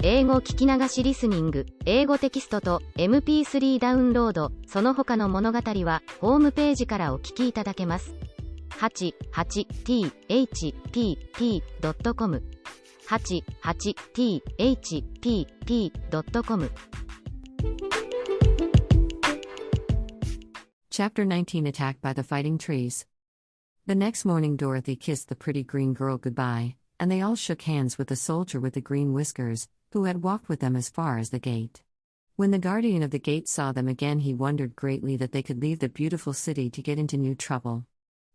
英語聞き流しリスニング、英語テキストと MP3 ダウンロード、その他の物語はホームページからお聞きいただけます。88thpp.com 88thpp.com Chapter 19 Attacked by the Fighting Trees. The next morning Dorothy kissed the pretty green girl goodbye, and they all shook hands with the soldier with the green whiskers, who had walked with them as far as the gate. When the guardian of the gate saw them again, he wondered greatly that they could leave the beautiful city to get into new trouble.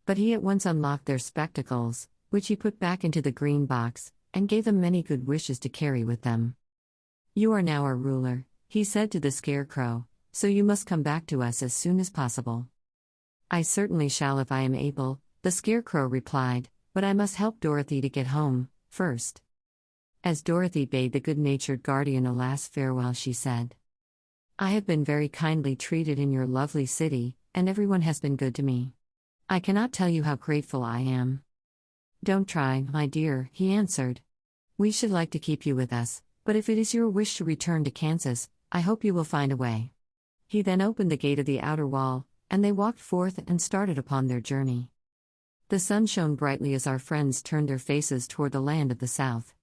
But he at once unlocked their spectacles, which he put back into the green box, and gave them many good wishes to carry with them. "You are now our ruler," he said to the Scarecrow, "so you must come back to us as soon as possible." "I certainly shall if I am able," the Scarecrow replied, "but I must help Dorothy to get home, first." As Dorothy bade the good-natured guardian a last farewell, she said, "I have been very kindly treated in your lovely city, and everyone has been good to me. I cannot tell you how grateful I am." "Don't try, my dear," he answered. "We should like to keep you with us, but if it is your wish to return to Kansas, I hope you will find a way." He then opened the gate of the outer wall, and they walked forth and started upon their journey. The sun shone brightly as our friends turned their faces toward the land of the south.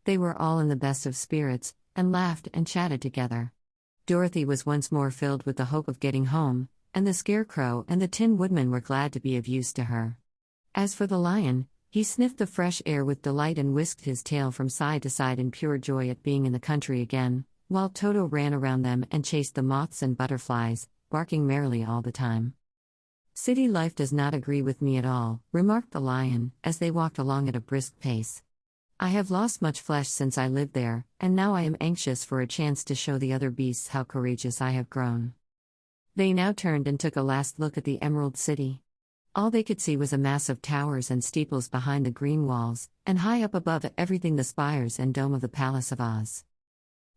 They were all in the best of spirits, and laughed and chatted together. Dorothy was once more filled with the hope of getting home, and the Scarecrow and the Tin Woodman were glad to be of use to her. As for the lion, he sniffed the fresh air with delight and whisked his tail from side to side in pure joy at being in the country again, while Toto ran around them and chased the moths and butterflies, barking merrily all the time. "City life does not agree with me at all," remarked the lion, as they walked along at a brisk pace. "I have lost much flesh since I lived there, and now I am anxious for a chance to show the other beasts how courageous I have grown." They now turned and took a last look at the Emerald City. All they could see was a mass of towers and steeples behind the green walls, and high up above everything the spires and dome of the Palace of Oz.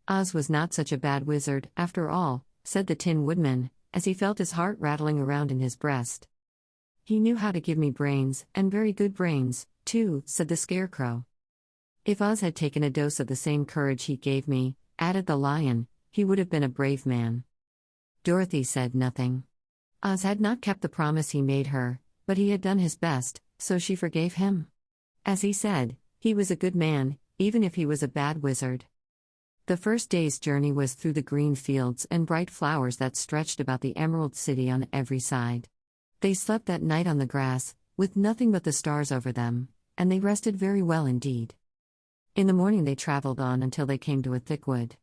"Oz was not such a bad wizard, after all," said the Tin Woodman, as he felt his heart rattling around in his breast. "He knew how to give me brains, and very good brains, too," said the Scarecrow. "If Oz had taken a dose of the same courage he gave me," added the lion, "he would have been a brave man." Dorothy said nothing. Oz had not kept the promise he made her, but he had done his best, so she forgave him. As he said, he was a good man, even if he was a bad wizard. The first day's journey was through the green fields and bright flowers that stretched about the Emerald City on every side. They slept that night on the grass, with nothing but the stars over them, and they rested very well indeed. In the morning they traveled on until they came to a thick wood.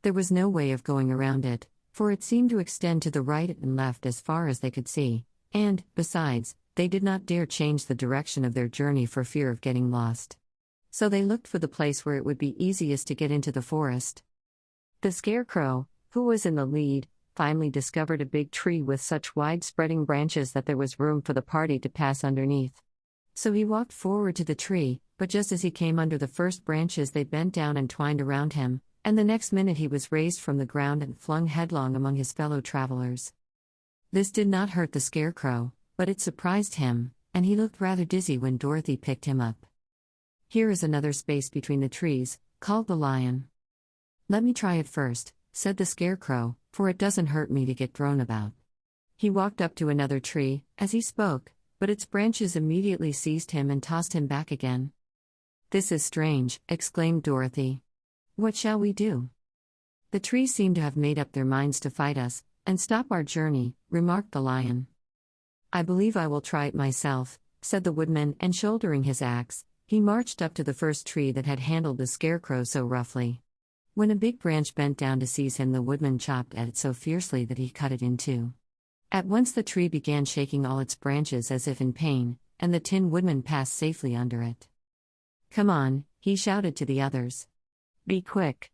There was no way of going around it, for it seemed to extend to the right and left as far as they could see, and, besides, they did not dare change the direction of their journey for fear of getting lost. So they looked for the place where it would be easiest to get into the forest. The Scarecrow, who was in the lead, finally discovered a big tree with such wide-spreading branches that there was room for the party to pass underneath. So he walked forward to the tree, but just as he came under the first branches they bent down and twined around him, and the next minute he was raised from the ground and flung headlong among his fellow travelers. This did not hurt the Scarecrow, but it surprised him, and he looked rather dizzy when Dorothy picked him up. "Here is another space between the trees," called the lion. "Let me try it first," said the Scarecrow, "for it doesn't hurt me to get thrown about." He walked up to another tree, as he spoke, but its branches immediately seized him and tossed him back again. "This is strange," exclaimed Dorothy. "What shall we do?" "The trees seem to have made up their minds to fight us, and stop our journey," remarked the lion. "I believe I will try it myself," said the woodman, and shouldering his axe, he marched up to the first tree that had handled the Scarecrow so roughly. When a big branch bent down to seize him, the woodman chopped at it so fiercely that he cut it in two. At once the tree began shaking all its branches as if in pain, and the Tin Woodman passed safely under it. "Come on," he shouted to the others. "Be quick."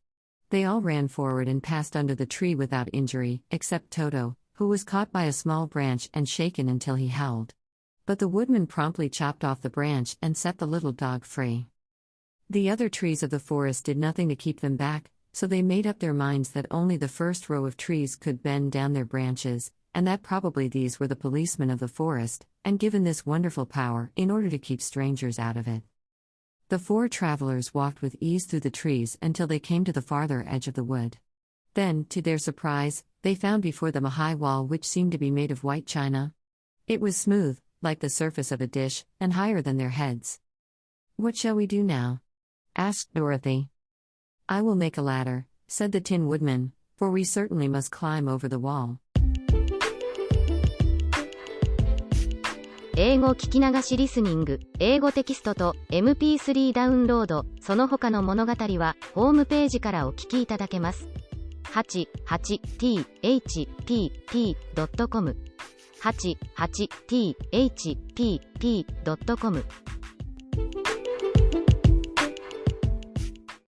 They all ran forward and passed under the tree without injury, except Toto, who was caught by a small branch and shaken until he howled. But the woodman promptly chopped off the branch and set the little dog free. The other trees of the forest did nothing to keep them back, so they made up their minds that only the first row of trees could bend down their branches, and that probably these were the policemen of the forest, and given this wonderful power in order to keep strangers out of it. The four travelers walked with ease through the trees until they came to the farther edge of the wood. Then, to their surprise, they found before them a high wall which seemed to be made of white china. It was smooth, like the surface of a dish, and higher than their heads. "What shall we do now?" asked Dorothy. "I will make a ladder," said the Tin Woodman, "for we certainly must climb over the wall." 英語聞き流しリスニング、英語テキストと MP3 ダウンロード、その他の物語はホームページからお聞きいただけます。88thpp.com 88thpp.com